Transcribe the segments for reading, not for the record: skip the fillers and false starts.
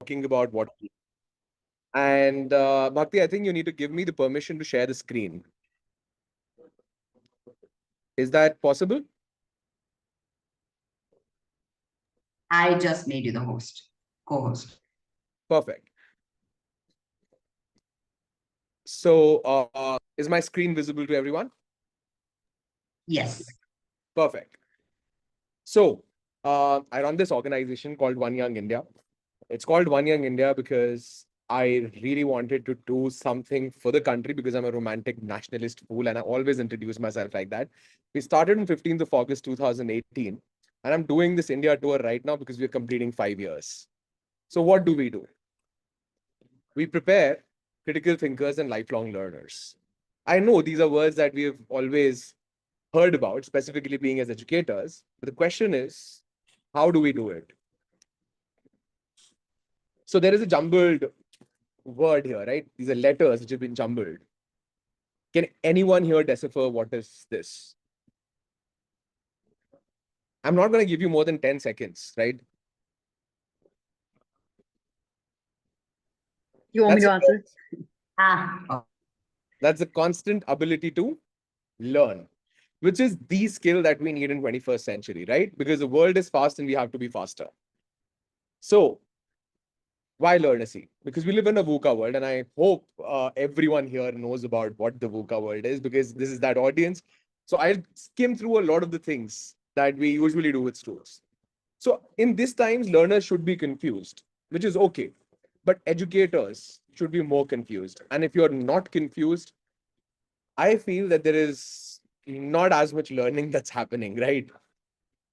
talking about what. And Bhakti, I think you need to give me the permission to share the screen. Is that possible? I just made you the host, co-host. Perfect. So, is my screen visible to everyone? Yes. Perfect. So, I run this organization called One Young India. It's called One Young India because I really wanted to do something for the country because I'm a romantic nationalist fool and I always introduce myself like that. We started on 15th of August 2018 and I'm doing this India tour right now because we're completing 5 years. So what do? We prepare critical thinkers and lifelong learners. I know these are words that we have always heard about, specifically being as educators. But the question is, how do we do it? So there is a jumbled word here, right? These are letters which have been jumbled. Can anyone here decipher what is this? I'm not going to give you more than 10 seconds, right? You want me That's to a, answer? Ah, that's a constant ability to learn, which is the skill that we need in 21st century, right? Because the world is fast and we have to be faster. So why learnacy? Because we live in a VUCA world, and I hope everyone here knows about what the VUCA world is, because this is that audience. So I'll skim through a lot of the things that we usually do with students. So in these times, learners should be confused, which is okay. But educators should be more confused. And if you're not confused, I feel that there is not as much learning that's happening, right?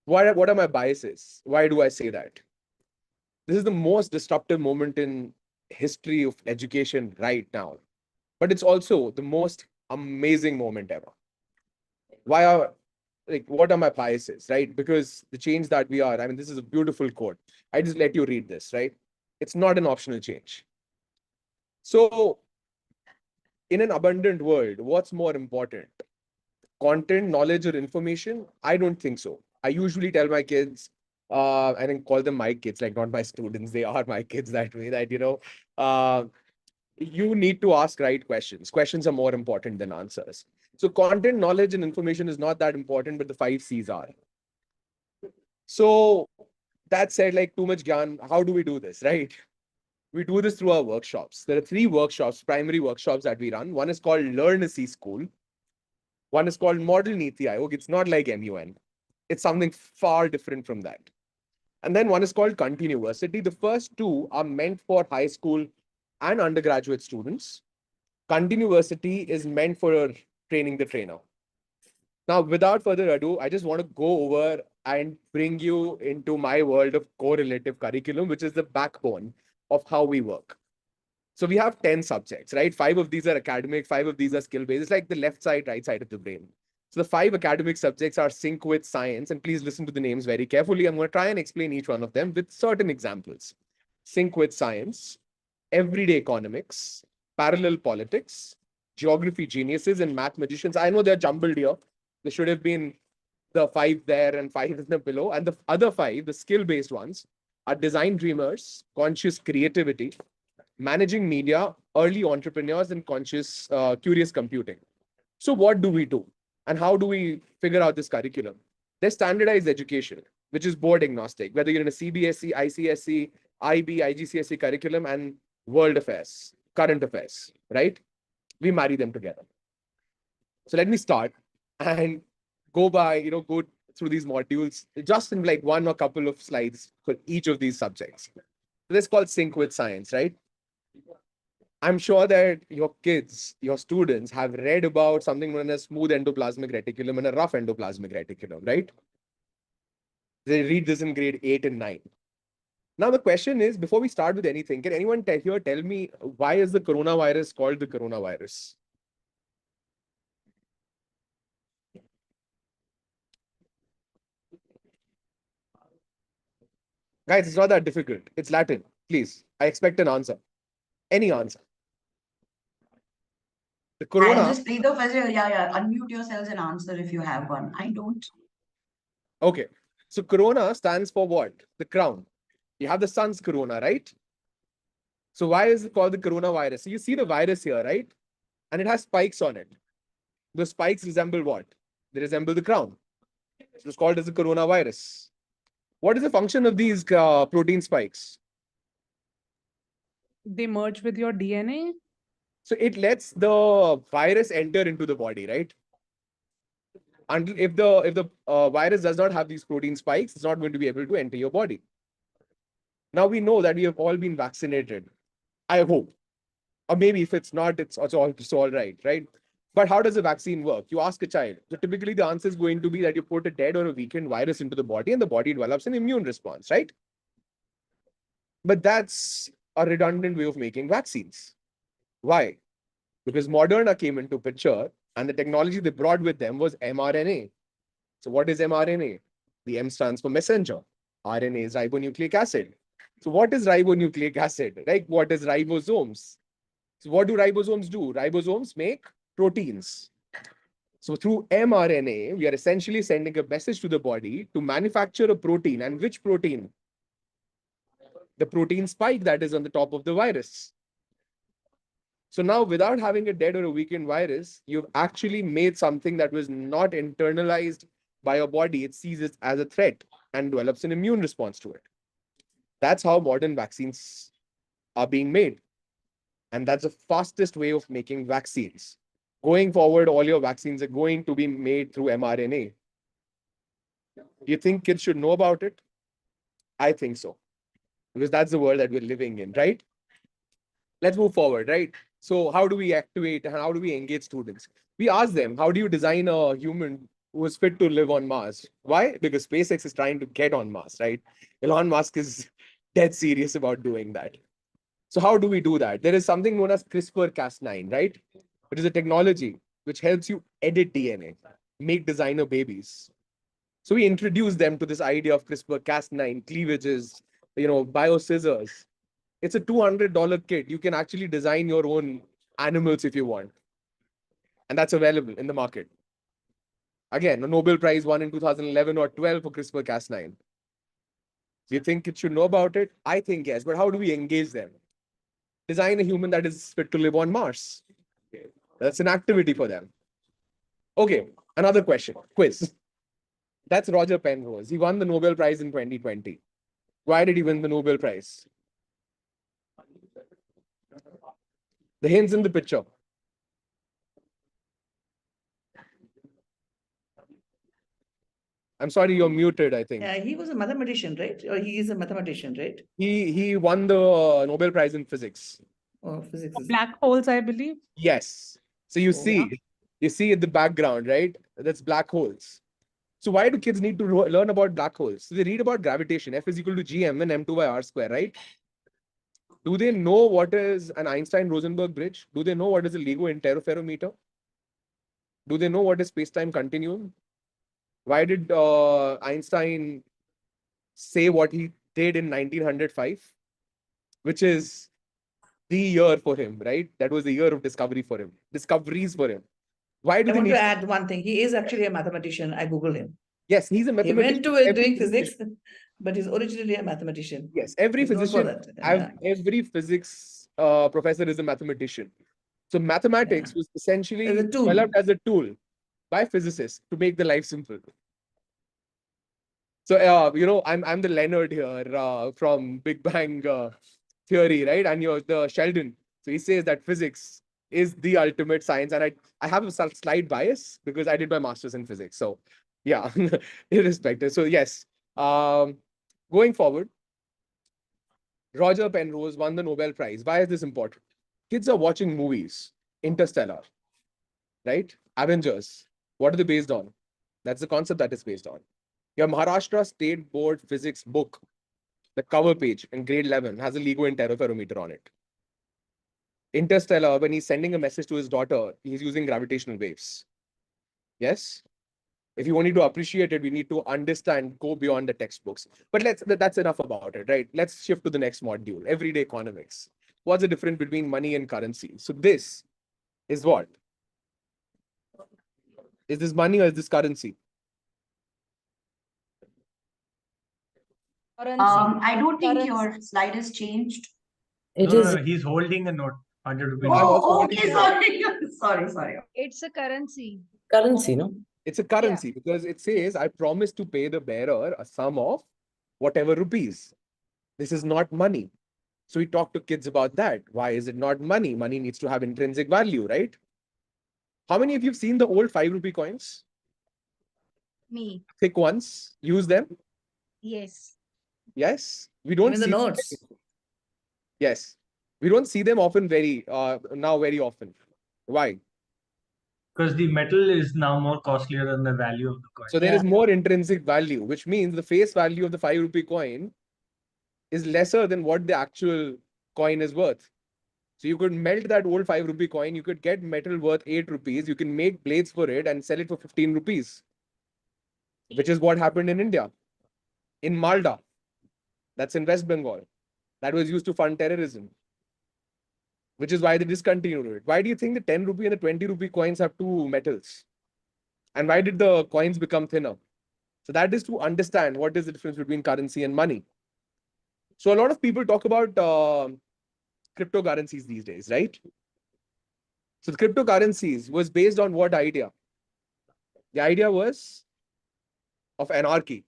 What are my biases? Why do I say that? This is the most disruptive moment in history of education right now, but it's also the most amazing moment ever. Why are, like, what are my biases, right? Because the change that we are, I mean, this is a beautiful quote. I just let you read this, right? It's not an optional change. So in an abundant world, what's more important, content, knowledge, or information? I don't think so. I usually tell my kids, I think call them my kids, like not my students. They are my kids that way. That uh, you need to ask right questions. Questions are more important than answers. So content, knowledge, and information is not that important, but the 5 C's are. So that said, like too much gyan, how do we do this, right? We do this through our workshops. There are 3 workshops, primary workshops that we run. One is called Learn a C School. One is called Model Niti Ayog. It's not like MUN. It's something far different from that. And then one is called Continuversity. The first two are meant for high school and undergraduate students. Continuversity is meant for training the trainer. Now, without further ado, I just want to go over and bring you into my world of correlative curriculum, which is the backbone of how we work. So we have 10 subjects, right? 5 of these are academic, 5 of these are skill-based. It's like the left side, right side of the brain. So the 5 academic subjects are sync with science, and please listen to the names very carefully. I'm going to try and explain each one of them with certain examples. Sync with science, everyday economics, parallel politics, geography geniuses, and math magicians. I know they're jumbled here. There should have been the 5 there and 5 in the below. And the other 5, the skill-based ones, are design dreamers, conscious creativity, managing media, early entrepreneurs, and conscious curious computing. So what do we do? And how do we figure out this curriculum? There's standardized education, which is board agnostic, whether you're in a CBSE, ICSE, IB, IGCSE curriculum, and world affairs, current affairs, right? We marry them together. So let me start and go through these modules just in like one or couple of slides for each of these subjects. So this is called Sync with Science, right? I'm sure that your kids, your students have read about something known as smooth endoplasmic reticulum and a rough endoplasmic reticulum, right? They read this in grade 8 and 9. Now, the question is, before we start with anything, can anyone tell me why is the coronavirus called the coronavirus? Guys, it's not that difficult. It's Latin. Please, I expect an answer. Any answer. The I'll corona. just breathe off as yeah. Unmute yourselves and answer if you have one. I don't. Okay. So corona stands for what? The crown. You have the sun's corona, right? So why is it called the coronavirus? So you see the virus here, right? And it has spikes on it. The spikes resemble what? They resemble the crown. So it's called as the coronavirus. What is the function of these protein spikes? They merge with your DNA. So it lets the virus enter into the body, right? Until if the virus does not have these protein spikes, it's not going to be able to enter your body. Now we know that we have all been vaccinated. I hope, or maybe if it's not, it's all right, right? But how does a vaccine work? You ask a child. So typically the answer is going to be that you put a dead or a weakened virus into the body, and the body develops an immune response, right? But that's a redundant way of making vaccines. Why? Because Moderna came into picture, and the technology they brought with them was mRNA. So what is mRNA? The M stands for messenger. RNA is ribonucleic acid. So what is ribonucleic acid? Like what is ribosomes? So what do ribosomes do? Ribosomes make proteins. So through mRNA, we are essentially sending a message to the body to manufacture a protein. And which protein? The protein spike that is on the top of the virus. So now, without having a dead or a weakened virus, you've actually made something that was not internalized by your body. It sees it as a threat and develops an immune response to it. That's how modern vaccines are being made. And that's the fastest way of making vaccines. Going forward, all your vaccines are going to be made through mRNA. Do you think kids should know about it? I think so, because that's the world that we're living in, right? Let's move forward, right? So how do we activate and how do we engage students? We ask them, how do you design a human who is fit to live on Mars? Why? Because SpaceX is trying to get on Mars, right? Elon Musk is dead serious about doing that. So how do we do that? There is something known as CRISPR-Cas9, right? It is a technology which helps you edit DNA, make designer babies. So we introduce them to this idea of CRISPR-Cas9, cleavages, bio scissors. It's a $200 kit. You can actually design your own animals if you want. And that's available in the market. Again, a Nobel Prize won in 2011 or 12 for CRISPR-Cas9. Do you think it should know about it? I think yes. But how do we engage them? Design a human that is fit to live on Mars. That's an activity for them. Okay, another question, quiz. That's Roger Penrose. He won the Nobel Prize in 2020. Why did he win the Nobel Prize? The hint's in the picture. I'm sorry, you're muted, I think. He was a mathematician, right? Or he is a mathematician, right? He won the Nobel Prize in physics. Or physics is Black holes, I believe. Yes. So you Oh. see in the background, right? That's black holes. So why do kids need to learn about black holes? So they read about gravitation. F is equal to gm and m2 by r square, right? Do they know what is an Einstein-Rosenberg bridge? Do they know what is a LIGO interferometer? Do they know what is space-time continuum? Why did Einstein say what he did in 1905, which is the year for him, right? That was the year of discovery for him, discoveries for him. Why do I they want need? to add one thing. He is actually a mathematician. I Googled him. Yes, he's a He went mathematician. to Every doing physician- physics, but he's originally a mathematician. Yes, every He's known for physician, that. Yeah. every physics professor is a mathematician. So mathematics was essentially As a tool. developed as a tool by physicists to make the life simple. So I'm the Leonard here from Big Bang Theory, right? And you're the Sheldon. So he says that physics is the ultimate science, and I have a slight bias because I did my master's in physics. So yeah, irrespective. So yes, going forward, Roger Penrose won the Nobel Prize. Why is this important? Kids are watching movies, Interstellar, right? Avengers. What are they based on? That's the concept that is based on. Your Maharashtra State Board physics book, the cover page in grade 11 has a LIGO interferometer on it. Interstellar, when he's sending a message to his daughter, he's using gravitational waves. Yes? If you want to appreciate it, we need to understand, go beyond the textbooks. But that's enough about it, right? Let's shift to the next module, everyday economics. What's the difference between money and currency? So this is what? Is this money or is this currency? I don't think your slide has changed. It No, is. no, he's holding a note, 100 rupee I'm note. also Oh, holding okay, the sorry. Sorry. It's a currency. Currency, no? It's a currency because it says, I promise to pay the bearer a sum of whatever rupees. This is not money. So we talk to kids about that. Why is it not money? Money needs to have intrinsic value, right? How many of you have seen the old 5 rupee coins? Me. Thick ones. Use them? Yes. Yes. We don't Even the see them. notes. Yes. We don't see them often very often. Why? Because the metal is now more costlier than the value of the coin. So there Yeah. is more intrinsic value, which means the face value of the 5 rupee coin is lesser than what the actual coin is worth. So you could melt that old 5 rupee coin, you could get metal worth 8 rupees, you can make blades for it and sell it for 15 rupees, which is what happened in India, in Malda, that's in West Bengal, that was used to fund terrorism, which is why they discontinued it. Why do you think the 10 rupee and the 20 rupee coins have two metals? And why did the coins become thinner? So that is to understand what is the difference between currency and money. So a lot of people talk about cryptocurrencies these days, right? So the cryptocurrencies was based on what idea? The idea was of anarchy.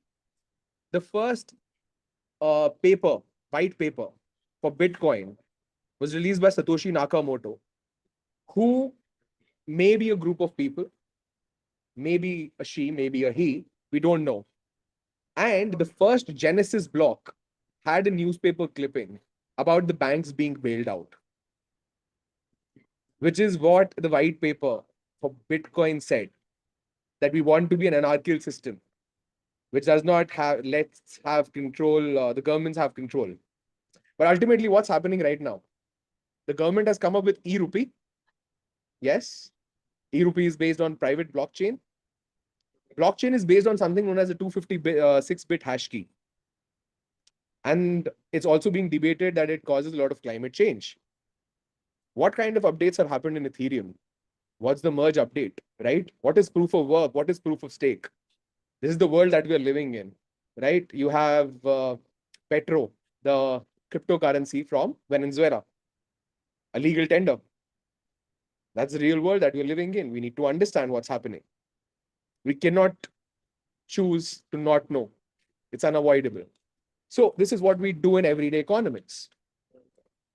The first white paper for Bitcoin was released by Satoshi Nakamoto, who may be a group of people, maybe a she, maybe a he, we don't know. And the first Genesis block had a newspaper clipping about the banks being bailed out, which is what the white paper for Bitcoin said, that we want to be an anarchical system, which does not have, let's have control, the governments have control. But ultimately, what's happening right now? The government has come up with e-rupee. Yes, e-rupee is based on private blockchain. Blockchain is based on something known as a 256-bit hash key. And it's also being debated that it causes a lot of climate change. What kind of updates have happened in Ethereum? What's the merge update, right? What is proof of work? What is proof of stake? This is the world that we are living in, right? You have Petro, the cryptocurrency from Venezuela, a legal tender. That's the real world that we're living in. We need to understand what's happening. We cannot choose to not know. It's unavoidable. So this is what we do in everyday economics.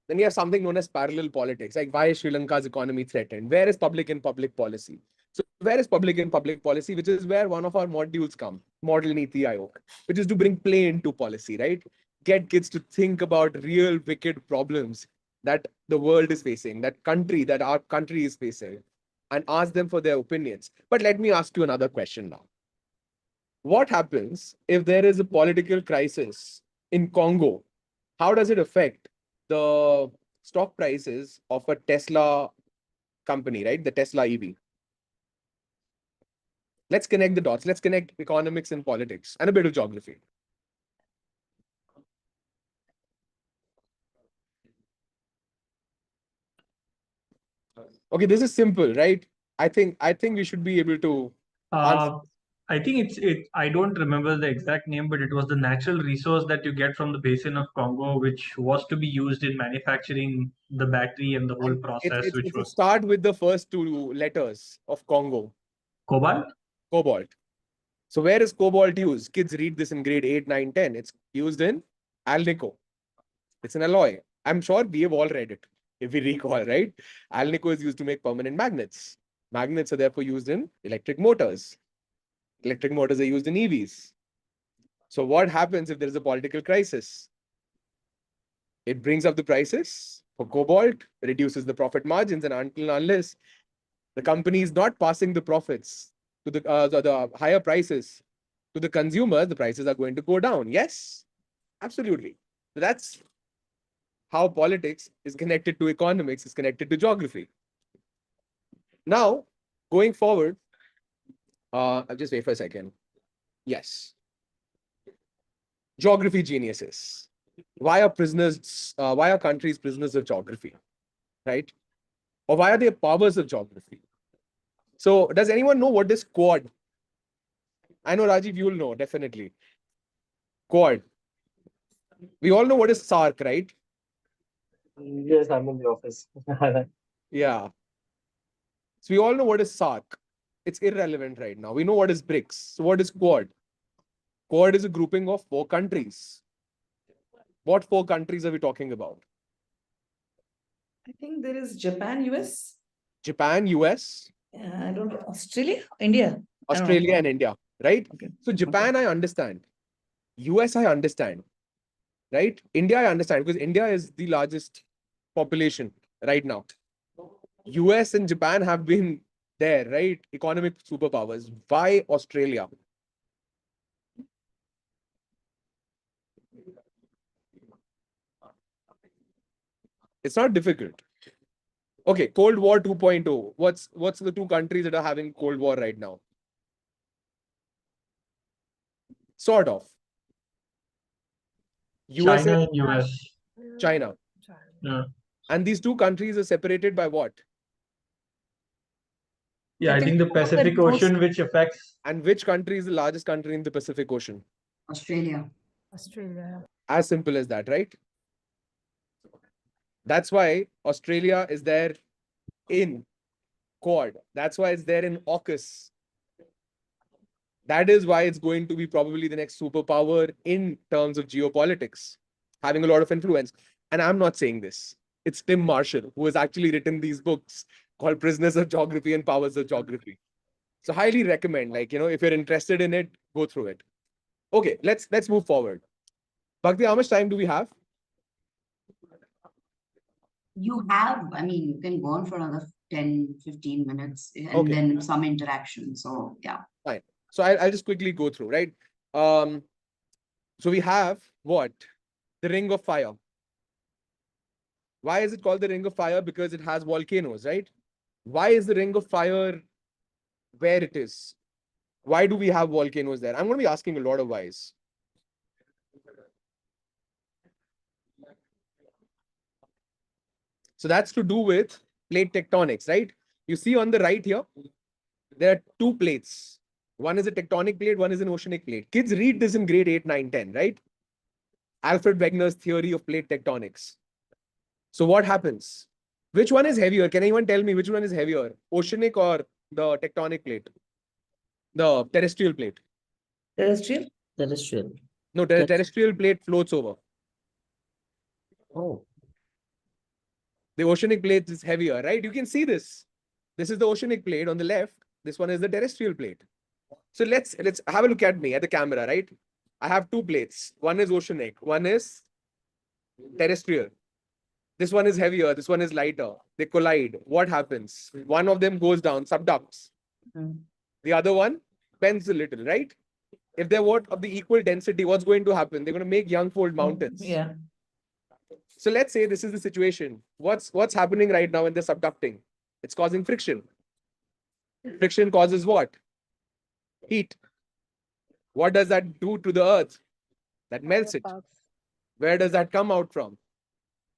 Then you have something known as parallel politics, like why is Sri Lanka's economy threatened? Where is public and public policy? So where is public and public policy, which is where one of our modules come, Model Niti Ayog, which is to bring play into policy, right? Get kids to think about real wicked problems that the world is facing, that our country is facing, and ask them for their opinions. But let me ask you another question now. What happens if there is a political crisis in Congo? How does it affect the stock prices of a Tesla company, right? The Tesla EV. Let's connect the dots. Let's connect economics and politics and a bit of geography. Okay, this is simple, right? I think we should be able to answer. I think I don't remember the exact name, but it was the natural resource that you get from the basin of Congo, which was to be used in manufacturing the battery and the whole And process, which it's a was start with the first two letters of Congo, cobalt. cobalt. So where is cobalt used? Kids read this in grade 8, 9, 10. It's used in alnico. It's an alloy. I'm sure we have all read it, if we recall, right? Alnico is used to make permanent magnets. Magnets are therefore used in electric motors. Electric motors are used in EVs. So what happens if there is a political crisis? It brings up the prices for cobalt, reduces the profit margins, and until and unless the company is not passing the profits to the higher prices to the consumer, the prices are going to go down. Yes, absolutely. So that's how politics is connected to economics, is connected to geography. Now, going forward, I'll just wait for a second. Yes. Geography geniuses. Why are countries prisoners of geography? Right? Or why are they powers of geography? So, does anyone know what is Quad? I know Rajiv, you'll know, definitely. Quad. We all know what is SARC, right? Yes, I'm in the office. Yeah. So we all know what is SARC. It's irrelevant right now. We know what is BRICS. So what is Quad? Quad is a grouping of 4 countries. What 4 countries are we talking about? I think there is Japan, US. Japan, US, I don't know. Australia, India. I don't know. Australia, and India, right? Okay. So Japan, I understand. US, I understand. Right? India, I understand because India is the largest population right now. US and Japan have been there, right? Economic superpowers. Why Australia? It's not difficult. Okay, Cold War 2.0. What's the 2 countries that are having Cold War right now? Sort of. USA, China and US. China. Yeah. And these 2 countries are separated by what? Yeah, I think the What the Pacific most- Ocean, which affects. And which country is the largest country in the Pacific Ocean? Australia. Australia. As simple as that, right? That's why Australia is there in Quad. That's why it's there in AUKUS. That is why it's going to be probably the next superpower in terms of geopolitics, having a lot of influence. And I'm not saying this. It's Tim Marshall, who has actually written these books called Prisoners of Geography and Powers of Geography. So highly recommend, like, if you're interested in it, go through it. Okay, let's move forward. Bhakti, how much time do we have? You have, I mean, you can go on for another 10, 15 minutes and Okay. then some interaction. So yeah. Fine. So I'll just quickly go through, right? So we have what? The Ring of Fire. Why is it called the Ring of Fire? Because it has volcanoes, right? Why is the Ring of Fire where it is? Why do we have volcanoes there? I'm going to be asking a lot of whys. So that's to do with plate tectonics, right? You see on the right here, there are 2 plates. One is a tectonic plate, one is an oceanic plate. Kids read this in grade 8, 9, 10, right? Alfred Wegener's theory of plate tectonics. So what happens? Which one is heavier? Can anyone tell me which one is heavier? Oceanic or the tectonic plate? The terrestrial plate? Terrestrial. Terrestrial. No, terrestrial plate floats over. Oh. The oceanic plate is heavier, right? You can see this. This is the oceanic plate on the left. This one is the terrestrial plate. So let's have a look at me at the camera, right? I have 2 plates. One is oceanic, one is terrestrial. This one is heavier, this one is lighter. They collide. What happens? One of them goes down, subducts. The other one bends a little, right? If they're what of the equal density, what's going to happen? They're going to make young-fold mountains. Yeah. So let's say this is the situation. What's happening right now when they're subducting? It's causing friction. Friction causes what? Heat. What does that do to the earth? That melts it. Where does that come out from?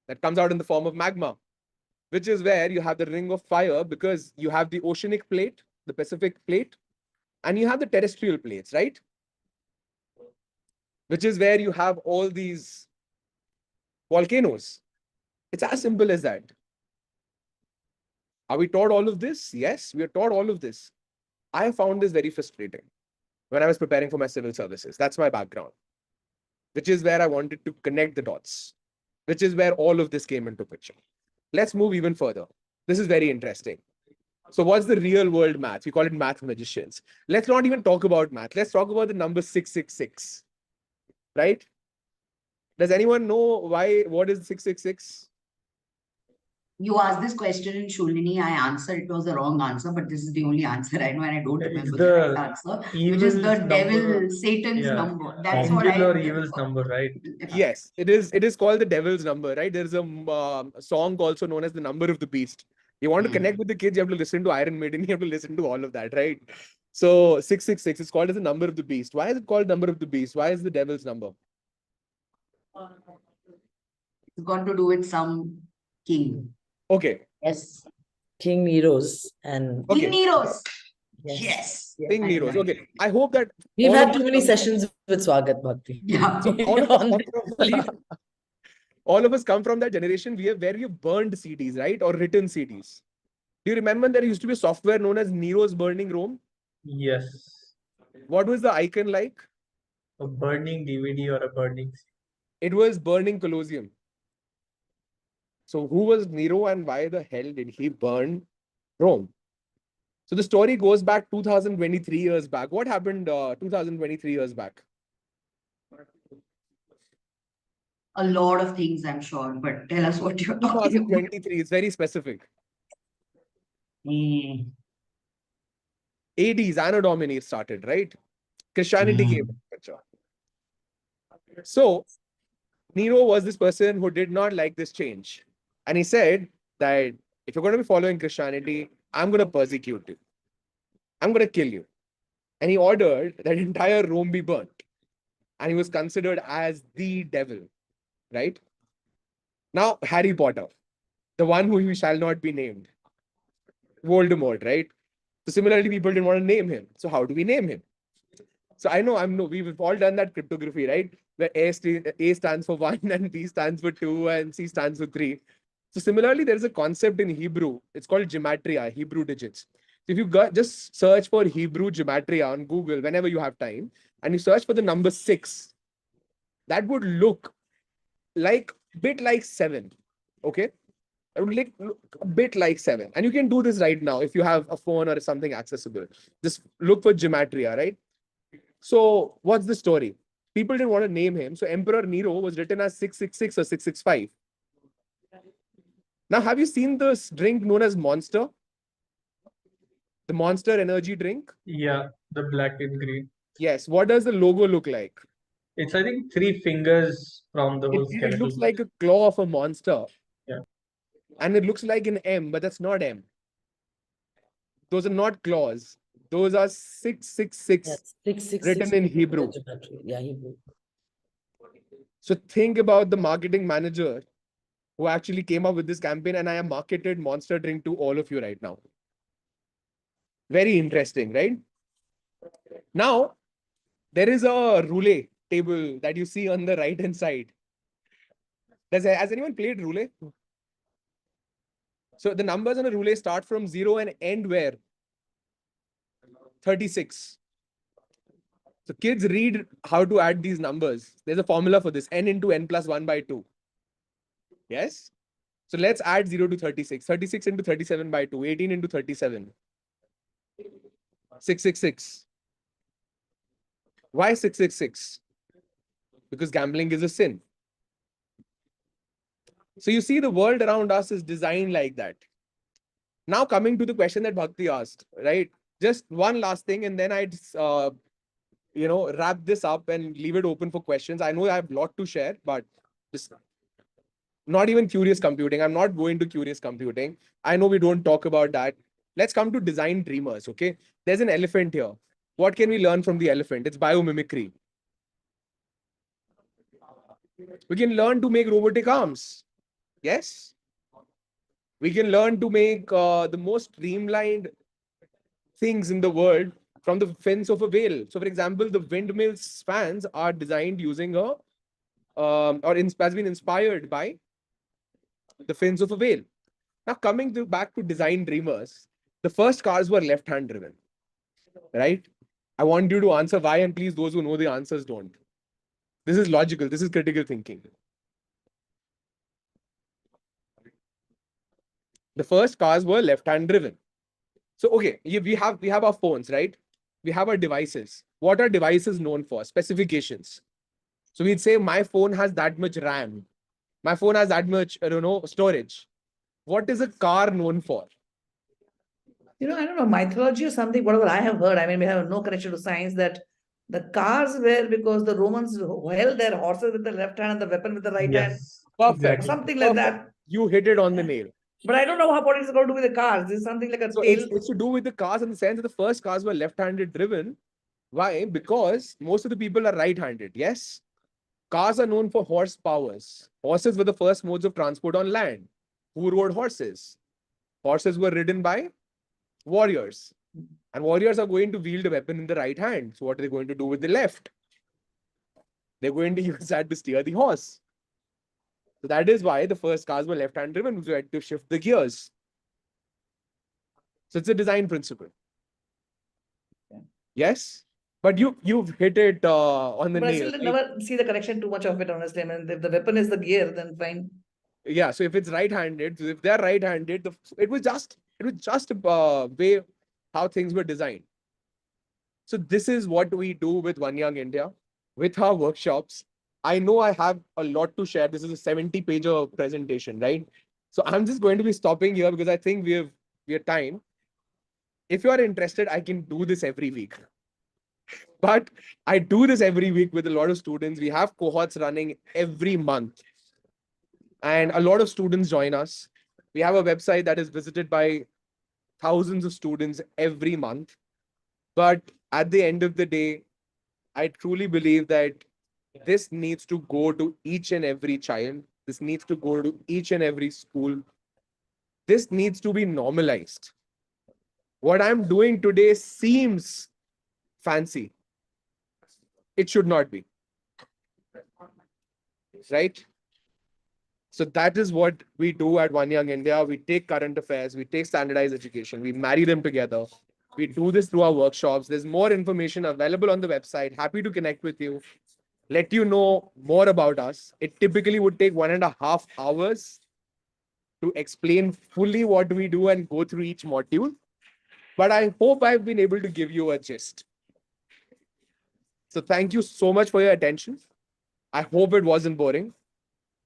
That comes out in the form of magma, which is where you have the Ring of Fire, because you have the oceanic plate, the Pacific plate, and you have the terrestrial plates, right? Which is where you have all these volcanoes. It's as simple as that. Are we taught all of this? Yes, we are taught all of this. I found this very frustrating when I was preparing for my civil services. That's my background, which is where I wanted to connect the dots, which is where all of this came into picture. Let's move even further. This is very interesting. So what's the real world math? We call it math magicians. Let's not even talk about math. Let's talk about the number 666, right? Does anyone know what is 666? You asked this question in Shulini. I answered. It was the wrong answer, but this is the only answer I know, and I don't It's remember the the right answer, which is the evil's devil, number. Satan's Yeah. number. That's what Angel I or evil's number, right? Yes, it is. It is called the devil's number, right? There's a song also known as the number of the beast. You want to connect with the kids, you have to listen to Iron Maiden. You have to listen to all of that, right? So 666 is called as the number of the beast. Why is it called number of the beast? Why is the devil's number? It's got to do with some king. Okay. Yes. King Nero's and Okay. King Nero's. yes. Yes. King I Nero's. like Okay. it. I hope that We've all had of too us many are- sessions with Swagat Bhakti. Yeah. So all of us, On- please, all of us come from that generation where you burned CDs, right? Or written CDs. Do you remember there used to be a software known as Nero's Burning Rome? Yes. What was the icon like? A burning DVD or a burning. It was burning Colosseum. So who was Nero and why the hell did he burn Rome? So the story goes back 2023 years back. What happened 2023 years back? A lot of things, I'm sure, but tell us what you're talking about. 2023 is very specific. Hmm. 80s, Anno Domini started, right? Christianity Hmm. came in the picture. So Nero was this person who did not like this change. And he said that if you're going to be following Christianity, I'm going to persecute you. I'm going to kill you. And he ordered that entire Rome be burnt. And he was considered as the devil, right? Now, Harry Potter, the one who shall not be named, Voldemort, right? So similarly, people didn't want to name him. So how do we name him? So we've all done that cryptography, right? Where A stands for 1 and B stands for 2 and C stands for 3. So similarly, there is a concept in Hebrew. It's called gematria, Hebrew digits. If you just search for Hebrew gematria on Google whenever you have time, and you search for the number 6, that would look like bit like 7. Okay? It would look a bit like 7. And you can do this right now if you have a phone or something accessible. Just look for gematria, right? So what's the story? People didn't want to name him. So Emperor Nero was written as 666 or 665. Now, have you seen this drink known as Monster? The Monster energy drink? Yeah, the black and green. Yes. What does the logo look like? It's, I think, 3 fingers from the whole It skeletal. looks like a claw of a monster. Yeah. And it looks like an M, but that's not M. Those are not claws. Those are 666 Yes, 666. written in Hebrew. Yeah, Hebrew. So think about the marketing manager who actually came up with this campaign, and I have marketed Monster drink to all of you right now. Very interesting, right? Now, there is a roulette table that you see on the right hand side. Has anyone played roulette? So the numbers on a roulette start from 0 and end where? 36. So kids read how to add these numbers. There's a formula for this, n into n plus 1 by 2. Yes? So let's add 0 to 36. 36 into 37 by 2. 18 into 37. 666. Why 666? Because gambling is a sin. So you see the world around us is designed like that. Now coming to the question that Bhakti asked, right? Just one last thing and then I'd wrap this up and leave it open for questions. I know I have a lot to share, but just not even curious computing. I'm not going to curious computing. I know we don't talk about that. Let's come to design dreamers, okay? There's an elephant here. What can we learn from the elephant? It's biomimicry. We can learn to make robotic arms. Yes? We can learn to make the most streamlined things in the world from the fins of a whale. So, for example, the windmills fans are designed using has been inspired by the fins of a whale. Now, back to design dreamers, the first cars were left-hand driven, right? I want you to answer why, and please, those who know the answers don't. This is logical. This is critical thinking. The first cars were left-hand driven. So, okay, we have our phones, right? We have our devices. What are devices known for? Specifications. So we'd say my phone has that much RAM. My phone has that much, storage. What is a car known for? I don't know, mythology or something, whatever I have heard. I mean, we have no connection to science that the cars were because the Romans held their horses with the left hand and the weapon with the right hand. Yes, Perfect. exactly. Something like Perfect. that. You hit it on the nail. But I don't know what it is going to do with the cars. This is something like a So tail. it's to do with the cars in the sense that the first cars were left-handed driven. Why? Because most of the people are right-handed. Yes. Cars are known for horse powers. Horses were the first modes of transport on land. Who rode horses? Horses were ridden by warriors. And warriors are going to wield a weapon in the right hand. So what are they going to do with the left? They're going to use that to steer the horse. So that is why the first cars were left-hand driven, because we had to shift the gears. So it's a design principle. Yeah. Yes, but you've hit it on the But I nail. still Right? never see the connection too much of it, honestly. I mean, if the weapon is the gear, then fine. Yeah, so if it's right-handed, so if they're right-handed, it was just a way how things were designed. So this is what we do with One Young India, with our workshops. I know I have a lot to share. This is a 70-page presentation, right? So I'm just going to be stopping here because I think we have time. If you are interested, I can do this every week. But I do this every week with a lot of students. We have cohorts running every month, and a lot of students join us. We have a website that is visited by thousands of students every month. But at the end of the day, I truly believe that this needs to go to each and every child. This needs to go to each and every school. This needs to be normalized. What I'm doing today seems fancy. It should not be, right? So that is what we do at One Young India. We take current affairs, we take standardized education, we marry them together. We do this through our workshops. There's more information available on the website. Happy to connect with you, let you know more about us. It typically would take 1.5 hours to explain fully what we do and go through each module. But I hope I've been able to give you a gist. So thank you so much for your attention. I hope it wasn't boring.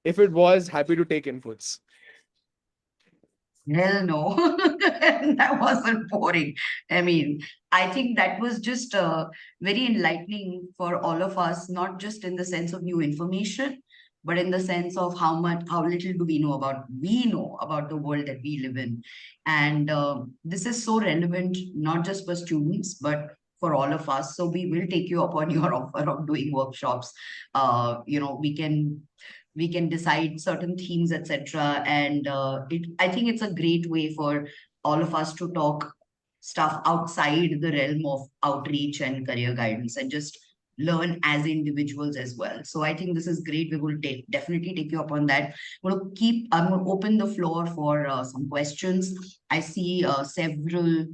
If it was, happy to take inputs. Hell no, that wasn't boring. I mean, I think that was just very enlightening for all of us, not just in the sense of new information, but in the sense of how little do we know about the world that we live in. And this is so relevant, not just for students, but for all of us. So we will take you up on your offer of doing workshops. We can decide certain themes, etc. And I think it's a great way for all of us to talk stuff outside the realm of outreach and career guidance and just learn as individuals as well. So I think this is great. We will definitely take you up on that. I'm going to open the floor for some questions. I see several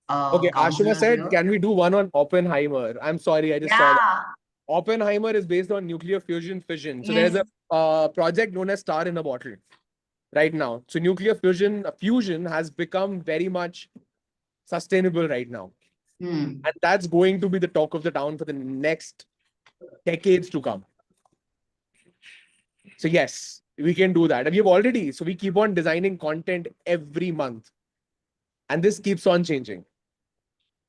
Okay, Ashima counselors said, here. can we do one on Oppenheimer? I'm sorry, I just saw that. Yeah. Oppenheimer is based on nuclear fusion fission. So there's Yes. a project known as Star in a Bottle right now. So nuclear fusion has become very much sustainable right now. Hmm. And that's going to be the talk of the town for the next decades to come. So yes, we can do that. And we have already, so we keep on designing content every month. And this keeps on changing.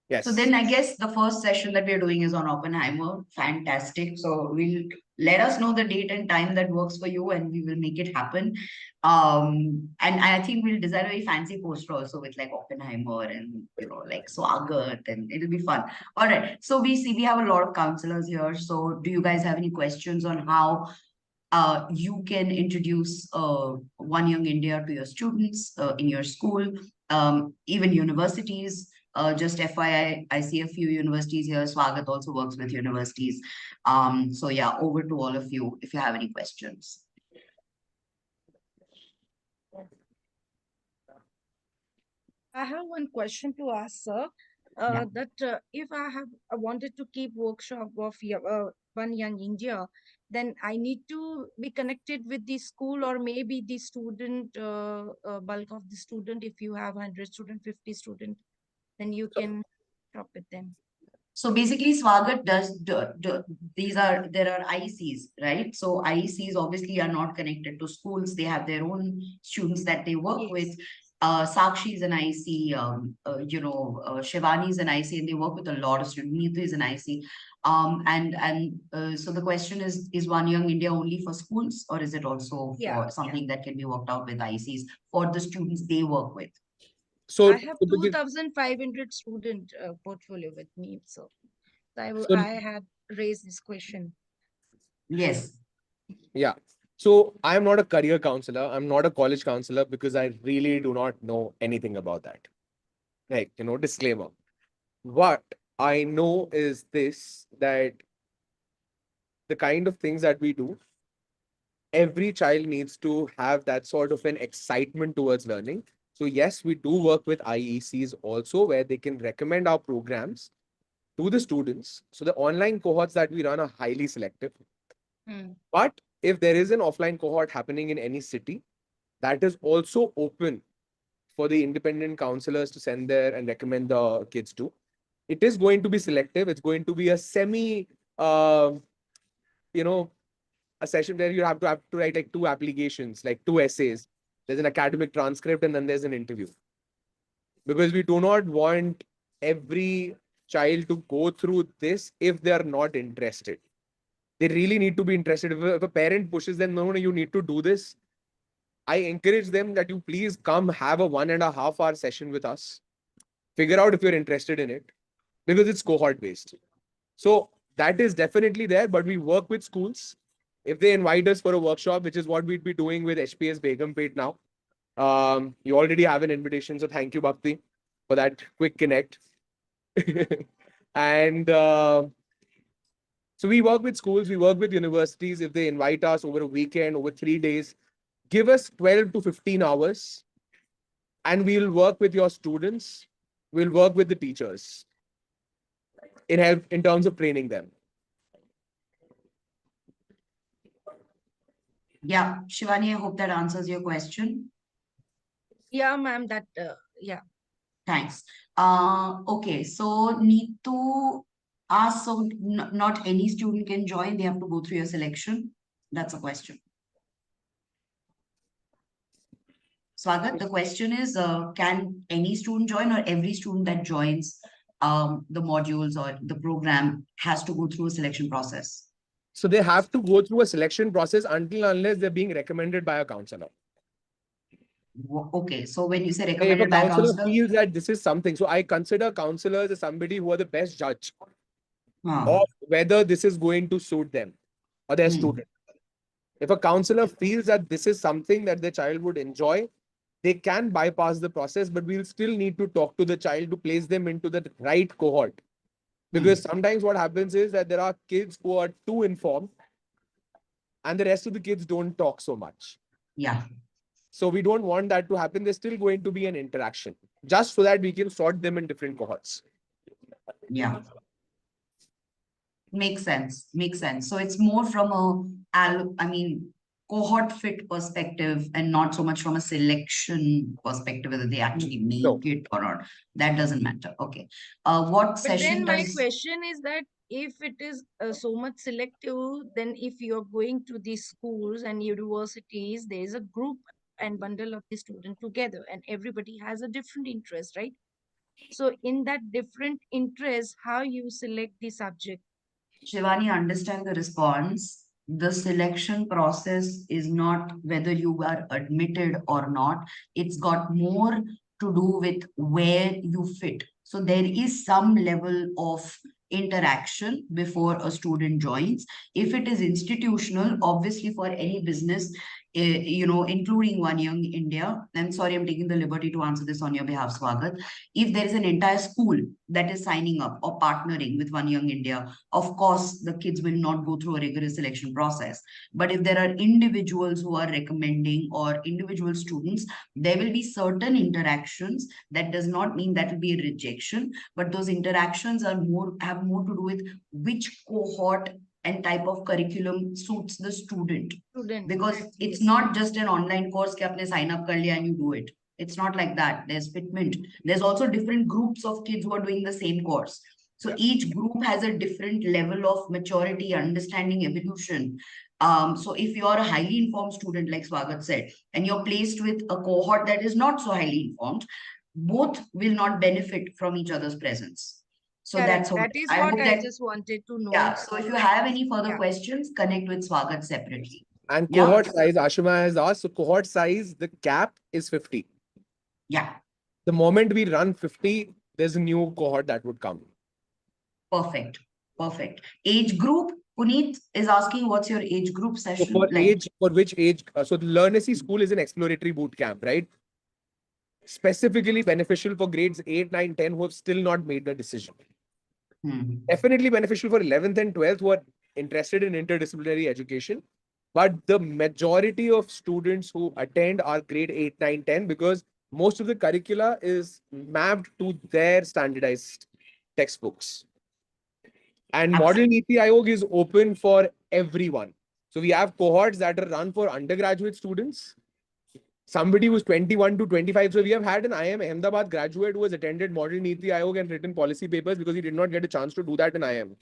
Yes. So then I guess the first session that we're doing is on Oppenheimer. Fantastic. So we'll let us know the date and time that works for you and we will make it happen. And I think we'll design a very fancy poster also with like Oppenheimer and like Swagat, and it'll be fun. All right. So we have a lot of counselors here. So do you guys have any questions on how you can introduce One Young India to your students in your school, even universities? Just FYI, I see a few universities here. Swagat also works with universities. So yeah, over to all of you if you have any questions. I have one question to ask, sir. Yeah. That if I wanted to keep workshop of One Young India, then I need to be connected with the school or maybe the student, bulk of the student. If you have 100 student, 50 student, then you can shop with them. So basically, Swagat does there are IECs, right? So IECs obviously are not connected to schools. They have their own students that they work with. Yes. Sakshi is an IC, Shivani is an IC, and they work with a lot of students. Neetu is an IC. So the question is One Young India only for schools, or is it also Yeah, for something that can be worked out with ICs for the students they work with? So I have 2,500 student portfolio with me, so so I had raised this question. Yes. yeah. So I'm not a career counselor. I'm not a college counselor because I really do not know anything about that. Like, disclaimer. What I know is this, that the kind of things that we do, every child needs to have that sort of an excitement towards learning. So yes, we do work with IECs also, where they can recommend our programs to the students. So the online cohorts that we run are highly selective. Hmm. But if there is an offline cohort happening in any city, that is also open for the independent counselors to send there and recommend the kids to. It is going to be selective. It's going to be a semi, you know, a session where you have to write like 2 applications, like 2 essays. There's an academic transcript and then there's an interview. Because we do not want every child to go through this if they are not interested. They really need to be interested. If a parent pushes them, no, no, you need to do this. I encourage them that you please come have a 1.5 hour session with us. Figure out if you're interested in it because it's cohort based. So that is definitely there, but we work with schools. If they invite us for a workshop, which is what we'd be doing with HPS Begumpet now, you already have an invitation. So thank you, Bhakti, for that quick connect. And so we work with schools, we work with universities. If they invite us over a weekend, over 3 days, give us 12 to 15 hours and we'll work with your students. We'll work with the teachers in terms of training them. Yeah, Shivani, I hope that answers your question. Yeah, ma'am, that, yeah. Thanks. Okay, so need to ask, so not any student can join, they have to go through your selection. That's a question. Swagat, the question is, can any student join or every student that joins the modules or the program has to go through a selection process? So they have to go through a selection process until unless they're being recommended by a counselor. Okay, so when you say If a recommended by a counselor counselor, feels that this is something, so I consider counselors as somebody who are the best judge ah, of whether this is going to suit them or their Hmm. student. If a counselor feels that this is something that the child would enjoy, they can bypass the process, but we'll still need to talk to the child to place them into the right cohort. Because sometimes what happens is that there are kids who are too informed and the rest of the kids don't talk so much. yeah, So we don't want that to happen. There's still going to be an interaction just so that we can sort them in different cohorts. yeah. Makes sense, makes sense. So it's more from I mean, cohort fit perspective and not so much from a selection perspective, whether they actually make No. it or not. That doesn't matter. Okay. What But session then my does... question is that if it is so much selective, then if you're going to these schools and universities, there is a group and bundle of the student together, and everybody has a different interest, right? So in that different interest, how you select the subject? Shivani, understand the response. The selection process is not whether you are admitted or not. It's got more to do with where you fit. So there is some level of interaction before a student joins. If it is institutional, obviously for any business, including One Young India, I'm sorry, I'm taking the liberty to answer this on your behalf, Swagat. If there is an entire school that is signing up or partnering with One Young India, of course, the kids will not go through a rigorous selection process. But if there are individuals who are recommending or individual students, there will be certain interactions. That does not mean that will be a rejection, but those interactions have more to do with which cohort and type of curriculum suits the student. Because it's not just an online course कि आपने sign up कर लिया and you do it. It's not like that. There's fitment. There's also different groups of kids who are doing the same course. So each group has a different level of maturity, understanding, evolution. So if you're a highly informed student, like Swagat said, and you're placed with a cohort that is not so highly informed, both will not benefit from each other's presence. So Correct. that's how That is I what hope I that, just wanted to know. yeah. So if you have any further Yeah. questions, connect with Swagat separately. And Yeah. cohort size, Ashima has asked. So cohort size, the cap is 50. Yeah, The moment we run 50, there's a new cohort that would come. perfect. Perfect. Age group, Puneet is asking what's your age group So session for like? age, for which age? So the Learnacy School is an exploratory boot camp, right? Specifically beneficial for grades 8, 9, 10 who have still not made the decision. Hmm. Definitely beneficial for 11th and 12th who are interested in interdisciplinary education. But the majority of students who attend are grade 8, 9, 10 because most of the curricula is mapped to their standardized textbooks. And Model Niti Ayog is open for everyone. So we have cohorts that are run for undergraduate students. Somebody who's 21 to 25. So we have had an IIM Ahmedabad graduate who has attended Model Niti Ayog and written policy papers because he did not get a chance to do that in IIM.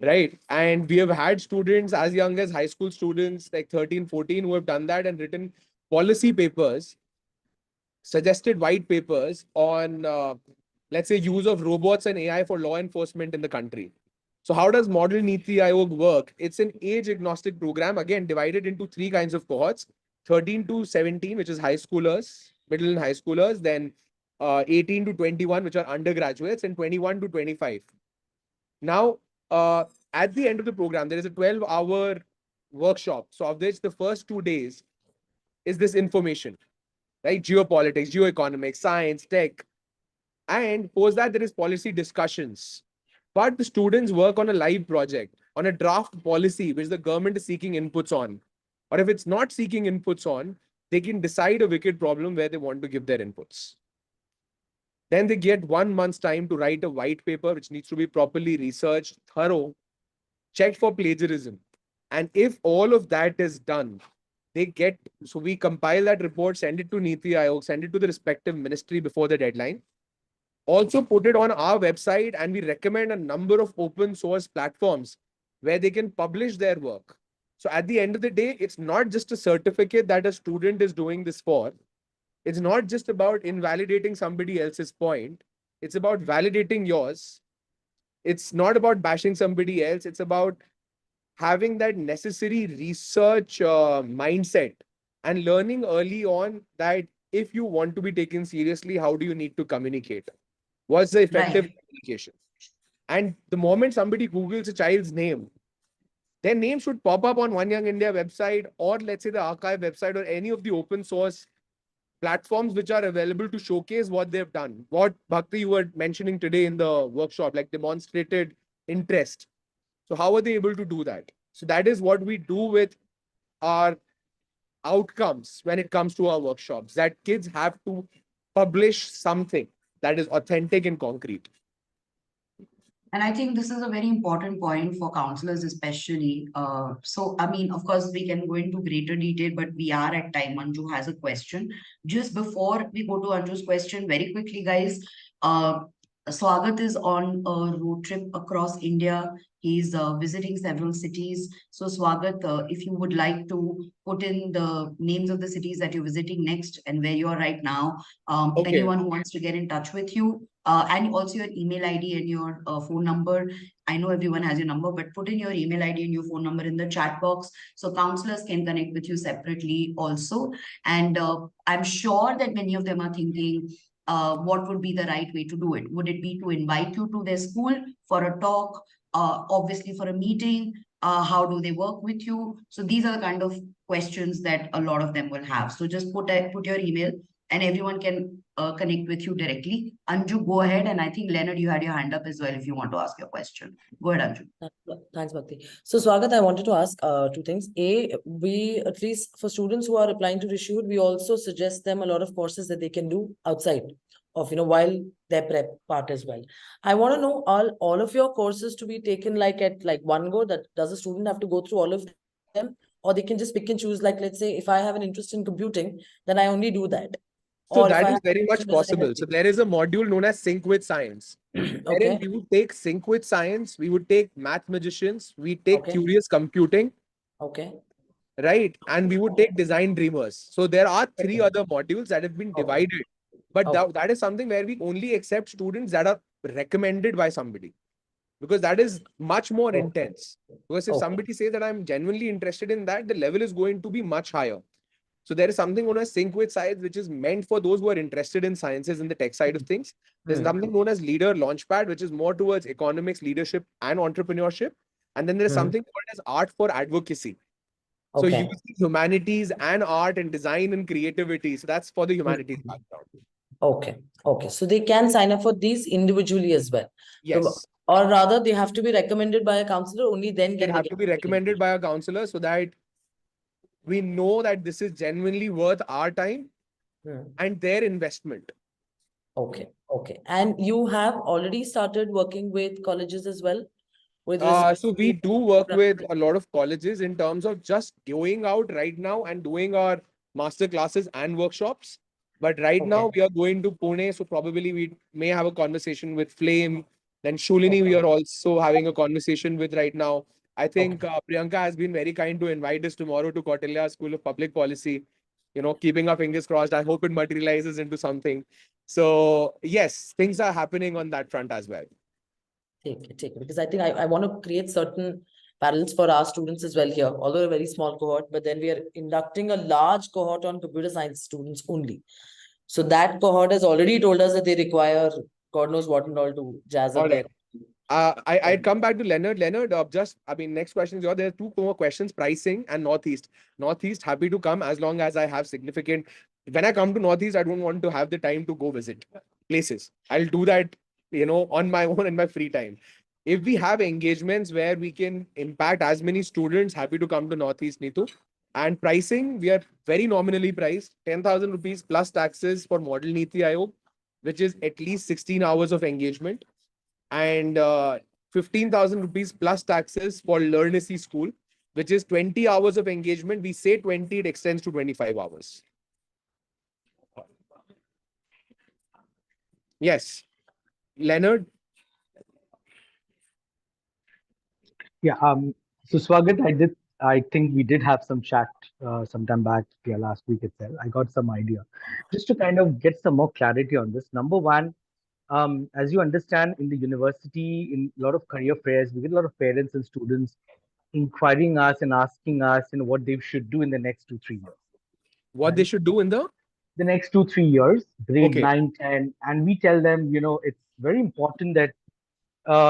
Right. And we have had students as young as high school students, like 13, 14, who have done that and written policy papers, suggested white papers on, let's say, use of robots and AI for law enforcement in the country. So how does Model Niti Ayog work? It's an age agnostic program, again, divided into three kinds of cohorts, 13 to 17, which is high schoolers, middle and high schoolers, then 18 to 21, which are undergraduates, and 21 to 25. Now, at the end of the program, there is a 12-hour workshop. So of which the first 2 days is this information, right? Geopolitics, geoeconomics, science, tech. And post that there is policy discussions. But the students work on a live project, on a draft policy, which the government is seeking inputs on. Or if it's not seeking inputs on, they can decide a wicked problem where they want to give their inputs. Then they get 1 month's time to write a white paper, which needs to be properly researched, thorough, checked for plagiarism. And if all of that is done, they get, so we compile that report, send it to Niti Ayog, send it to the respective ministry before the deadline. Also put it on our website, and we recommend a number of open source platforms where they can publish their work. So at the end of the day, it's not just a certificate that a student is doing this for. It's not just about invalidating somebody else's point. It's about validating yours. It's not about bashing somebody else. It's about having that necessary research mindset and learning early on that if you want to be taken seriously, how do you need to communicate? What's the effective communication? And the moment somebody Googles a child's name, their name should pop up on One Young India website, or let's say the archive website, or any of the open source platforms which are available to showcase what they've done. What Bhakti you were mentioning today in the workshop, like demonstrated interest. So how are they able to do that? So that is what we do with our outcomes when it comes to our workshops, that kids have to publish something that is authentic and concrete. And I think this is a very important point for counselors, especially. So, I mean, of course, we can go into greater detail, but we are at time. Anju has a question. Just before we go to Anju's question, very quickly, guys, Swagat is on a road trip across India. He's visiting several cities. So, Swagat, if you would like to put in the names of the cities that you're visiting next and where you are right now, Okay. anyone who wants to get in touch with you, and also your email ID and your phone number. I know everyone has your number, but put in your email ID and your phone number in the chat box so counselors can connect with you separately also. And I'm sure that many of them are thinking, what would be the right way to do it? Would it be to invite you to their school for a talk, obviously for a meeting? How do they work with you? So these are the kind of questions that a lot of them will have. So just put your email and everyone can connect with you directly. Anju, go ahead. And I think, Leonard, you had your hand up as well if you want to ask your question. Go ahead, Anju. Thanks, Bhakti. So, Swagat, I wanted to ask two things. A, we, at least for students who are applying to Reshoot, we also suggest them a lot of courses that they can do outside of, while their prep part as well. I want to know all of your courses to be taken like at one go. That does a student have to go through all of them, or they can just pick and choose? Like, let's say if I have an interest in computing, then I only do that. So Or if that I is have very much interest in design, possible. So there is a module known as Sync with Science. Wherein okay, we would take Sync with Science, we would take Math Magicians, we take Okay. Curious Computing, okay, right? And we would take Design Dreamers. So there are three Okay. other modules that have been Okay. divided. But Okay. that is something where we only accept students that are recommended by somebody, because that is much more Okay. intense. Because if Okay. somebody says that I'm genuinely interested in that, the level is going to be much higher. So there is something known as Sync with Science, which is meant for those who are interested in sciences and the tech side of things. There's something known as Leader Launchpad, which is more towards economics, leadership, and entrepreneurship. And then there's something called as Art for Advocacy. So Okay. using humanities and art and design and creativity. So that's for the humanities background. Okay. Okay. So they can sign up for these individually as well. Yes. Or rather, they have to be recommended by a counselor, only then They can have get to be recommended by a counselor so that We know that this is genuinely worth our time Hmm. and their investment. Okay, okay. And you have already started working with colleges as well with So we do work with a lot of colleges in terms of just going out right now and doing our master classes and workshops. But right now Okay. we are going to Pune, so probably we may have a conversation with Flame. Then Shulini, we Okay. are also having a conversation with right now. I think Okay. Priyanka has been very kind to invite us tomorrow to Kautilya School of Public Policy. Keeping our fingers crossed. I hope it materializes into something. So yes, things are happening on that front as well. Take it. Because I think I want to create certain parallels for our students as well here, although a very small cohort, but then we are inducting a large cohort on computer science students only. So that cohort has already told us that they require God knows what and all to jazz All up right. their. I'd come back to Leonard. Leonard, next question is yours. There are two more questions: pricing and Northeast. Northeast, happy to come as long as I have significant. When I come to Northeast, I don't want to have the time to go visit places. I'll do that, on my own in my free time. If we have engagements where we can impact as many students, happy to come to Northeast, Neetu. And pricing, we are very nominally priced, 10,000 rupees plus taxes for Model Niti Ayog, which is at least 16 hours of engagement, and 15,000 rupees plus taxes for Learnacy School, which is 20 hours of engagement. We say 20, it extends to 25 hours. Yes. Leonard? Yeah. So Swagat, I think we did have some chat sometime back, yeah, last week itself. I got some idea. Just to kind of get some more clarity on this. Number one, as you understand, in the university, in a lot of career fairs, we get a lot of parents and students inquiring us and asking us, what they should do in the next 2, 3 years. What they Right? should do in the? The next 2, 3 years, grade Okay. 9, 10, and we tell them, it's very important that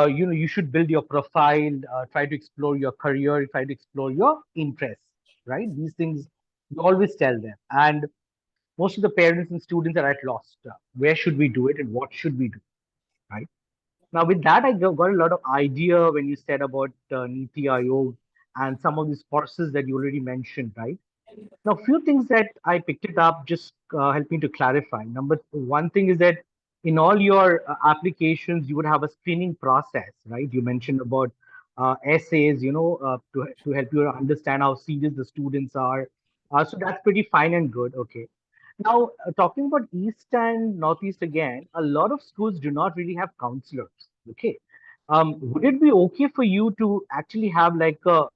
you should build your profile, try to explore your career, try to explore your interests, right? These things you always tell them. And most of the parents and students are at lost. Where should we do it and what should we do, right? Now, with that, I got a lot of idea when you said about Niti Aayog and some of these courses that you already mentioned, right? Now, a few things that I picked it up just help me to clarify. Number one thing is that in all your applications, you would have a screening process, right? You mentioned about essays, to help you understand how serious the students are. So that's pretty fine and good. Okay. Now, talking about East and Northeast again, a lot of schools do not really have counselors. Okay. Would it be okay for you to actually have like a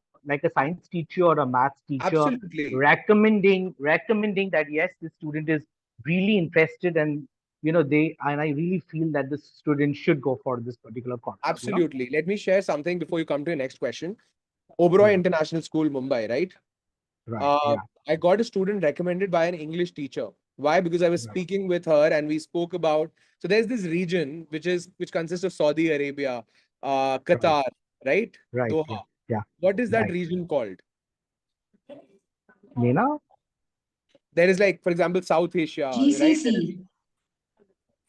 science teacher or a maths teacher Absolutely. recommending that yes, this student is really interested and I really feel that this student should go for this particular course. Absolutely. Let me share something before you come to your next question. Oberoi Yeah, International School, Mumbai, right? right, yeah, I got a student recommended by an English teacher. Why? Because I was right, speaking with her and we spoke about. So there's this region which consists of Saudi Arabia, right, Qatar, right? right, Doha. yeah, yeah, What is that right. region called? Meena, There is like, for example, South Asia, right? GCC.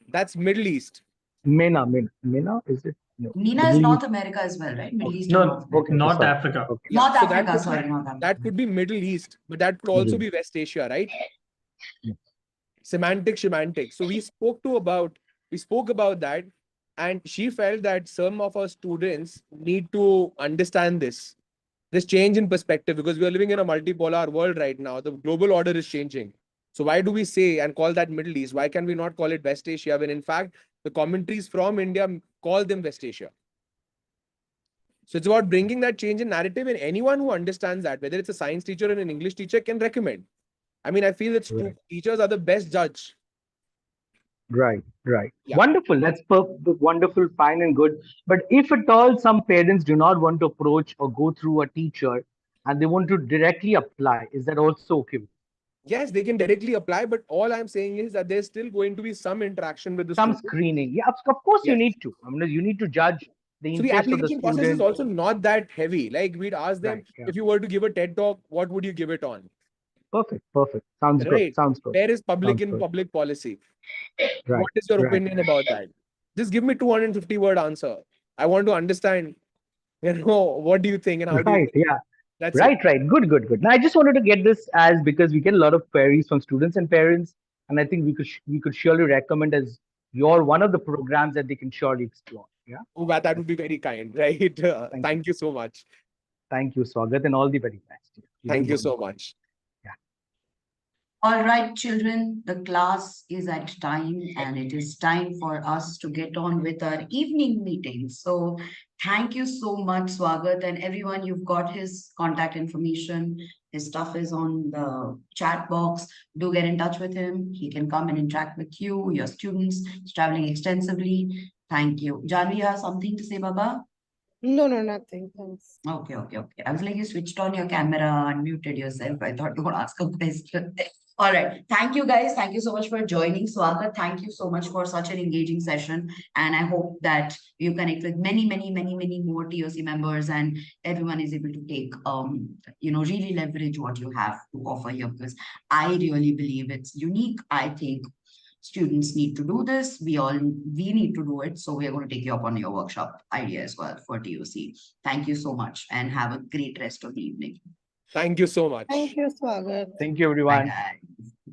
That's Middle East. Meena, is it? No, MENA is Middle North East. America as well, right? Middle Okay, East and No, North America. okay, not sorry. Africa. Okay, Yeah. North So that Africa, could be sorry, North Africa. that could be Middle East, but that could also Middle be East. West Asia, right? Yeah. Semantic. So we spoke about that, and she felt that some of our students need to understand this change in perspective, because we are living in a multipolar world right now. The global order is changing. So why do we say and call that Middle East? Why can we not call it West Asia when in fact the commentaries from India call them West Asia? So it's about bringing that change in narrative, and anyone who understands that, whether it's a science teacher or an English teacher, can recommend. I mean, I feel that Right. teachers are the best judge. Right, right. Yeah. Wonderful. That's wonderful, fine and good. But if at all some parents do not want to approach or go through a teacher and they want to directly apply, is that also okay? Yes, they can directly apply, but all I'm saying is that there's still going to be some interaction with the Some student. screening. Yeah, of course you Yes. need to. I mean, you need to judge the So the interest of the application process is student. also not that heavy. Like we'd ask them, Right. Yeah. if you were to give a TED talk, what would you give it on? Perfect. Perfect. Sounds good. Right. Sounds good. Where is public Sounds in good. public policy? Right. What is your Right. opinion about that? Just give me 250-word answer. I want to understand, what do you think and how do you Right. think? Yeah. That's Right, right. Good, good, good. Now, I just wanted to get this as because we get a lot of queries from students and parents, and I think we could surely recommend as your one of the programs that they can surely explore. Yeah. Oh, that would be very kind, right? Thank you. Thank you so much. Thank you, Swagat, and all the very best. You're Thank doing you so wonderful. much. Yeah. All right, children, the class is at time and it is time for us to get on with our evening meeting. So thank you so much, Swagat, and everyone. You've got his contact information. His stuff is on the chat box. Do get in touch with him. He can come and interact with you, your students. He's traveling extensively. Thank you. Janvi, you have something to say, Baba? No, no, nothing. Thanks. Okay, okay, okay. I was like, you switched on your camera, unmuted yourself. I thought you would ask a question. All right. Thank you, guys. Thank you so much for joining. Swagat, thank you so much for such an engaging session. And I hope that you connect with many, many, many, many more TOC members and everyone is able to take, really leverage what you have to offer here because I really believe it's unique. I think students need to do this. We need to do it. So we are going to take you up on your workshop idea as well for TOC. Thank you so much and have a great rest of the evening. Thank you so much. Thank you, Swagat. Thank you, Bye, everyone. guys.